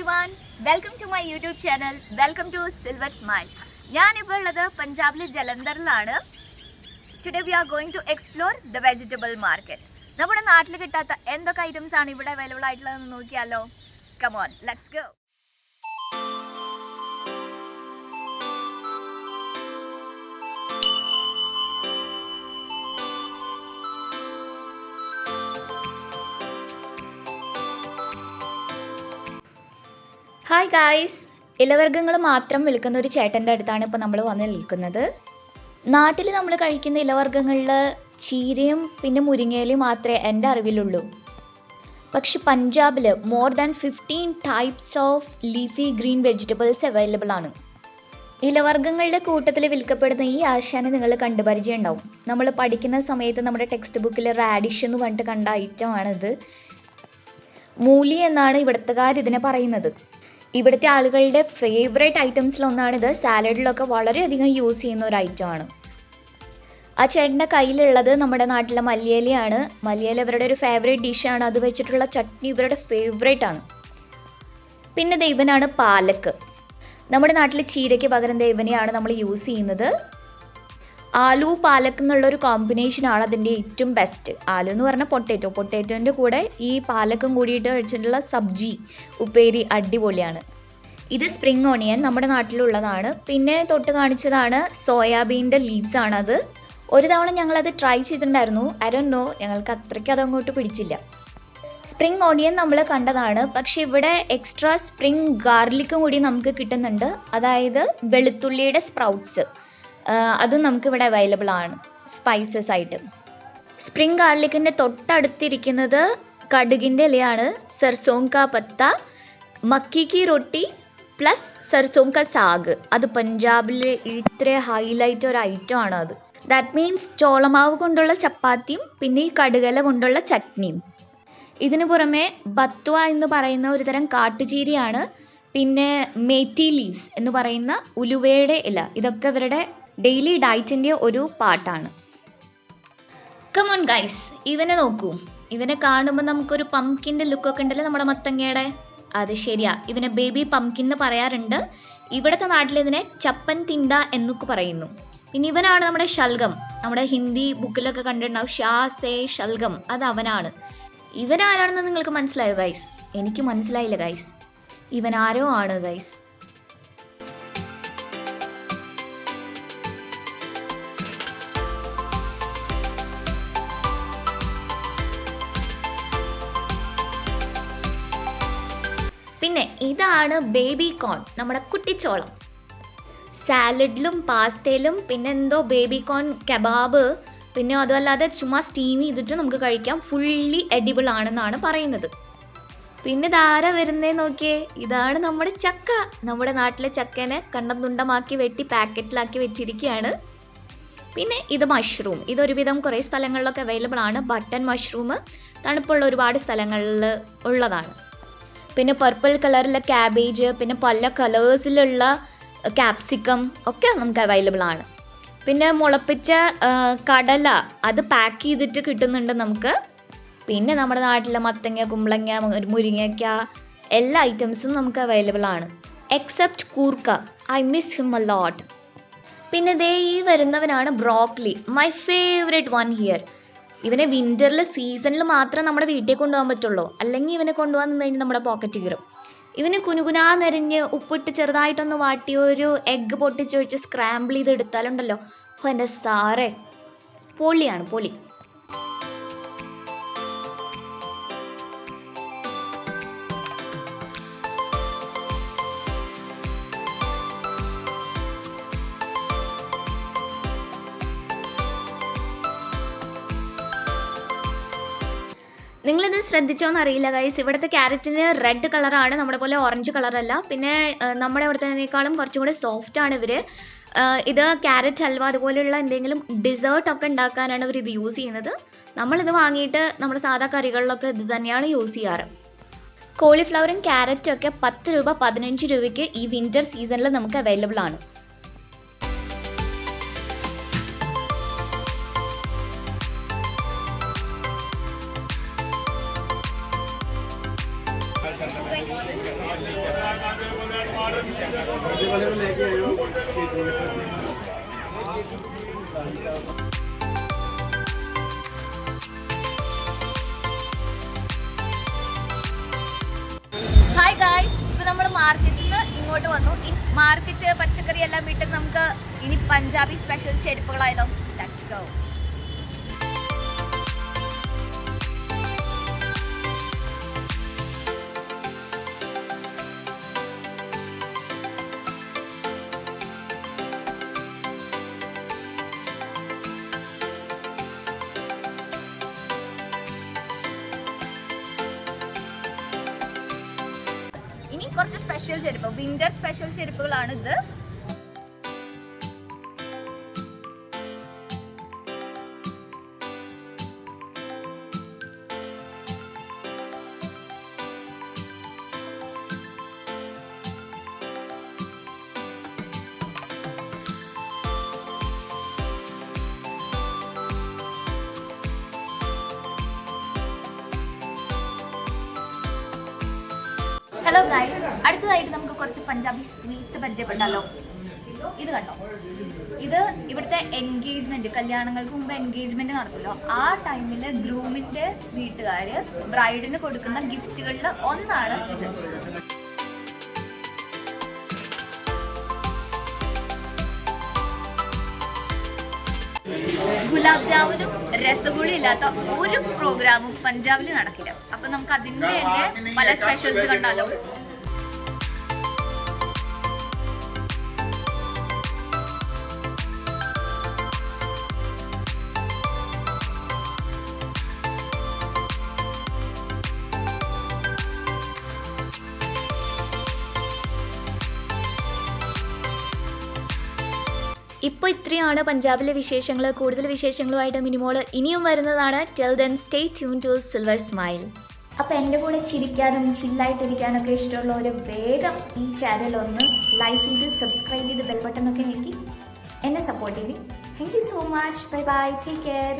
everyone, welcome to my YouTube channel. Welcome to Silver Smile. ഞാനിപ്പോൾ ഉള്ളത് പഞ്ചാബിലെ ജലന്ധറിലാണ്. Today we are going to explore the vegetable market. നമ്മുടെ നാട്ടിൽ കിട്ടാത്ത എന്തൊക്കെ ഐറ്റംസ് ആണ് ഇവിടെ അവൈലബിൾ ആയിട്ടുള്ളതെന്ന് നോക്കിയാലോ. Come on, let's go. Hi guys, ഇലവർഗ്ഗങ്ങൾ മാത്രം വിൽക്കുന്ന ഒരു ചേട്ടൻ്റെ അടുത്താണ് ഇപ്പോൾ നമ്മൾ വന്ന് നിൽക്കുന്നത്. നാട്ടിൽ നമ്മൾ കഴിക്കുന്ന ഇലവർഗ്ഗങ്ങളിൽ ചീരയും പിന്നെ മുരിങ്ങയിലയും മാത്രമേ എൻ്റെ അറിവിലുള്ളൂ. പക്ഷെ പഞ്ചാബിൽ more than 15 types of leafy green vegetables available ആണ്. ഇലവർഗ്ഗങ്ങളുടെ കൂട്ടത്തിൽ വിൽക്കപ്പെടുന്ന ഈ ആശാനെ നിങ്ങൾ കണ്ടുപരിചയം ഉണ്ടാവും. നമ്മൾ പഠിക്കുന്ന സമയത്ത് നമ്മുടെ ടെക്സ്റ്റ് ബുക്കിൽ റാഡിഷ് എന്ന് പറഞ്ഞിട്ട് കണ്ട ഐറ്റമാണിത്. മൂലി എന്നാണ് ഇവിടുത്തുകാർ ഇതിനെ പറയുന്നത്. ഇവിടുത്തെ ആളുകളുടെ ഫേവറേറ്റ് ഐറ്റംസിലൊന്നാണിത്. സാലഡിലൊക്കെ വളരെയധികം യൂസ് ചെയ്യുന്ന ഒരു ഐറ്റമാണ്. ആ ചേട്ടൻ്റെ കയ്യിലുള്ളത് നമ്മുടെ നാട്ടിലെ മല്ലിയിലയാണ്. മല്ലിയില ഇവരുടെ ഒരു ഫേവറേറ്റ് ഡിഷാണ്. അത് വെച്ചിട്ടുള്ള ചട്നി ഇവരുടെ ഫേവറേറ്റ് ആണ്. പിന്നെ ദൈവനാണ് പാലക്ക്. നമ്മുടെ നാട്ടിൽ ചീരയ്ക്ക് പകരം ദൈവനെയാണ് നമ്മൾ യൂസ് ചെയ്യുന്നത്. ആലു പാലക്ക് എന്നുള്ളൊരു കോമ്പിനേഷനാണ് അതിൻ്റെ ഏറ്റവും ബെസ്റ്റ്. ആലു എന്ന് പറഞ്ഞാൽ പൊട്ടേറ്റോൻ്റെ കൂടെ ഈ പാലക്കും കൂടിയിട്ട് വെച്ചിട്ടുള്ള സബ്ജി ഉപ്പേരി അടിപൊളിയാണ്. ഇത് സ്പ്രിംഗ് ഓണിയൻ നമ്മുടെ നാട്ടിലുള്ളതാണ്. പിന്നെ തൊട്ട് കാണിച്ചതാണ് സോയാബീൻ്റെ ലീവ്സ് ആണത്. ഒരു തവണ ഞങ്ങളത് ട്രൈ ചെയ്തിട്ടുണ്ടായിരുന്നു. ഐ ഡോണ്ട് നോ, ഞങ്ങൾക്ക് അത്രയ്ക്ക് അതങ്ങോട്ട് പിടിച്ചില്ല. സ്പ്രിംഗ് ഓണിയൻ നമ്മൾ കണ്ടതാണ്. പക്ഷെ ഇവിടെ എക്സ്ട്രാ സ്പ്രിംഗ് ഗാർലിക്കും കൂടി നമുക്ക് കിട്ടുന്നുണ്ട്. അതായത് വെളുത്തുള്ളിയുടെ സ്പ്രൗട്ട്സ്, അതും നമുക്കിവിടെ അവൈലബിൾ ആണ് സ്പൈസസ് ആയിട്ട്. സ്പ്രിംഗ് ഗാർലിക്കിൻ്റെ തൊട്ടടുത്തിരിക്കുന്നത് കടുകിൻ്റെ ഇലയാണ്. സർസോങ്ക പത്ത, മക്കി കി റൊട്ടി പ്ലസ് സർസോങ്ക സാഗ്. അത് പഞ്ചാബിൽ ഇത്ര ഹൈലൈറ്റ് ഒരു ഐറ്റം ആണ് അത്. ദാറ്റ് മീൻസ് ചോളമാവ് കൊണ്ടുള്ള ചപ്പാത്തിയും പിന്നെ ഈ കടുകല കൊണ്ടുള്ള ചട്നിയും. ഇതിനു പുറമെ ബത്വ എന്ന് പറയുന്ന ഒരു തരം കാട്ടുചീരയാണ്. പിന്നെ മേത്തി ലീവ്സ് എന്ന് പറയുന്ന ഉലുവയുടെ ഇല. ഇതൊക്കെ ഇവരുടെ ഡെയിലി ഡയറ്റിൻ്റെ ഒരു പാർട്ടാണ്. കമോൺ ഗൈസ്, ഇവനെ നോക്കൂ. ഇവനെ കാണുമ്പോൾ നമുക്കൊരു പംകിൻ്റെ ലുക്കൊക്കെ ഉണ്ടല്ലോ നമ്മുടെ മത്തങ്ങയുടെ. അത് ശരിയാ, ഇവനെ ബേബി പംകിൻ എന്ന് പറയാറുണ്ട്. ഇവിടുത്തെ നാട്ടിൽ ഇതിനെ ചപ്പൻ തിണ്ട എന്നൊക്കെ പറയുന്നു. പിന്നെ ഇവനാണ് നമ്മുടെ ശൽഗം. നമ്മുടെ ഹിന്ദി ബുക്കിലൊക്കെ കണ്ടിട്ടുണ്ടാവും ഷാ സേ ശൽഗം. അത് അവനാണ്. ഇവനാരാണെന്ന് നിങ്ങൾക്ക് മനസ്സിലായോ ഗൈസ്? എനിക്ക് മനസ്സിലായില്ല ഗൈസ്. ഇവൻ ആരോ ആണ് ഗൈസ്. പിന്നെ ഇതാണ് ബേബി കോൺ, നമ്മുടെ കുട്ടിച്ചോളം. സാലഡിലും പാസ്തയിലും പിന്നെ എന്തോ ബേബി കോൺ കബാബ്, പിന്നെ അതുമല്ലാതെ ചുമ്മാ സ്റ്റീം ചെയ്തിട്ട് നമുക്ക് കഴിക്കാം. ഫുള്ളി എഡിബിൾ ആണെന്നാണ് പറയുന്നത്. പിന്നെ ധാര വരുന്നേ നോക്കിയേ, ഇതാണ് നമ്മുടെ ചക്ക. നമ്മുടെ നാട്ടിലെ ചക്കേനെ കണ്ടം തുണ്ടമാക്കി വെട്ടി പാക്കറ്റിലാക്കി വെച്ചിരിക്കുകയാണ്. പിന്നെ ഇത് മഷ്റൂം. ഇതൊരുവിധം കുറേ സ്ഥലങ്ങളിലൊക്കെ അവൈലബിൾ ആണ്. ബട്ടൺ മഷ്റൂം തണുപ്പുള്ള ഒരുപാട് സ്ഥലങ്ങളിൽ ഉള്ളതാണ്. പിന്നെ പർപ്പിൾ കളറിലെ ക്യാബേജ്, പിന്നെ പല കളേഴ്സിലുള്ള ക്യാപ്സിക്കം ഒക്കെ നമുക്ക് അവൈലബിൾ ആണ്. പിന്നെ മുളപ്പിച്ച കടല, അത് പാക്ക് ചെയ്തിട്ട് കിട്ടുന്നുണ്ട് നമുക്ക്. പിന്നെ നമ്മുടെ നാട്ടിലെ മത്തങ്ങ, കുമ്പളങ്ങ, മുരിങ്ങയ്ക്ക എല്ലാ ഐറ്റംസും നമുക്ക് അവൈലബിൾ ആണ്. എക്സെപ്റ്റ് കൂർക്ക, I miss him a lot. പിന്നെ ദേ ഈ വരുന്നവനാണ് broccoli, my favourite one here. ഇവനെ വിൻ്ററിൽ സീസണിൽ മാത്രമേ നമ്മുടെ വീട്ടിൽ കൊണ്ടുപോകാൻ പറ്റുള്ളൂ. അല്ലെങ്കിൽ ഇവനെ കൊണ്ടുപോകാൻ നിന്ന് കഴിഞ്ഞാൽ നമ്മുടെ പോക്കറ്റ് കീറും. ഇവന് കുനുകുനാന്നെറിഞ്ഞ് ഉപ്പിട്ട് ചെറുതായിട്ടൊന്ന് വാട്ടി ഒരു എഗ്ഗ് പൊട്ടിച്ച് വെച്ച് സ്ക്രാമ്പിൾ ചെയ്ത് എടുത്താലുണ്ടല്ലോ, എൻ്റെ സാറേ പൊളിയാണ് പൊളി. നിങ്ങളിത് ശ്രദ്ധിച്ചോന്ന് അറിയില്ല ഗൈസ്, ഇവിടുത്തെ ക്യാരറ്റിന് റെഡ് കളറാണ്, നമ്മുടെ പോലെ ഓറഞ്ച് കളറല്ല. പിന്നെ നമ്മുടെ ഇവിടുത്തേക്കാളും കുറച്ചും കൂടെ സോഫ്റ്റ് ആണ് ഇവർ. ഇത് ക്യാരറ്റ് ഹൽവ അതുപോലെയുള്ള എന്തെങ്കിലും ഡിസേർട്ടൊക്കെ ഉണ്ടാക്കാനാണ് ഇവർ ഇത് യൂസ് ചെയ്യുന്നത്. നമ്മളിത് വാങ്ങിയിട്ട് നമ്മുടെ സാധാ കറികളിലൊക്കെ ഇത് തന്നെയാണ് യൂസ് ചെയ്യാറ്. കോളിഫ്ലവറും ക്യാരറ്റും ഒക്കെ 10 രൂപ 15 രൂപയ്ക്ക് ഈ വിൻ്റർ സീസണിൽ നമുക്ക് അവൈലബിൾ ആണ്. ഹായ് ഗായ്സ്, ഇപ്പൊ നമ്മൾ മാർക്കറ്റിൽ നിന്ന് ഇങ്ങോട്ട് വന്നു. മാർക്കറ്റ് പച്ചക്കറി എല്ലാം വിട്ട് നമുക്ക് ഇനി പഞ്ചാബി സ്പെഷ്യൽ ചെരുപ്പുകളായാലോ. Let's go. ഇനി കുറച്ച് സ്പെഷ്യൽ ചെരുപ്പ്, വിന്റർ സ്പെഷ്യൽ ചെരുപ്പുകളാണ് ഇത്. ഹലോ ഗൈസ്, അടുത്തതായിട്ട് നമുക്ക് കുറച്ച് പഞ്ചാബി സ്വീറ്റ്സ് പരിചയപ്പെട്ടാലോ. ഇത് കണ്ടോ, ഇത് ഇവിടുത്തെ എൻഗേജ്മെന്റ്, കല്യാണങ്ങൾക്ക് മുമ്പ് എൻഗേജ്മെന്റ് നടത്തുമല്ലോ, ആ ടൈമിൽ ഗ്രൂമിന്റെ വീട്ടുകാര് ബ്രൈഡിന് കൊടുക്കുന്ന ഗിഫ്റ്റുകളിൽ ഒന്നാണ് ഇത്. ഗുലാബ് ജാമുനും രസഗുളി ഇല്ലാത്ത ഒരു പ്രോഗ്രാമും പഞ്ചാബിൽ നടക്കില്ല. അപ്പൊ നമുക്ക് അതിന്റെ തന്നെ പല സ്പെഷ്യൽസ് കണ്ടാലോ. ഇപ്പോൾ ഇത്രയാണ് പഞ്ചാബിലെ വിശേഷങ്ങൾ. കൂടുതൽ വിശേഷങ്ങളുമായിട്ട് മിനിമോള് ഇനിയും വരുന്നതാണ്. Till then stay tune to Silver Smile. അപ്പോൾ എൻ്റെ കൂടെ ചിരിക്കാനും ചില്ലായിട്ടിരിക്കാനൊക്കെ ഇഷ്ടമുള്ളവർ വേഗം ഈ ചാനൽ ഒന്ന് ലൈക്ക് ചെയ്ത് സബ്സ്ക്രൈബ് ചെയ്ത് ബെൽ ബട്ടൺ ഒക്കെ ഞെക്കി എന്നെ സപ്പോർട്ട് ചെയ്യും. Thank you so much. Bye bye, take care.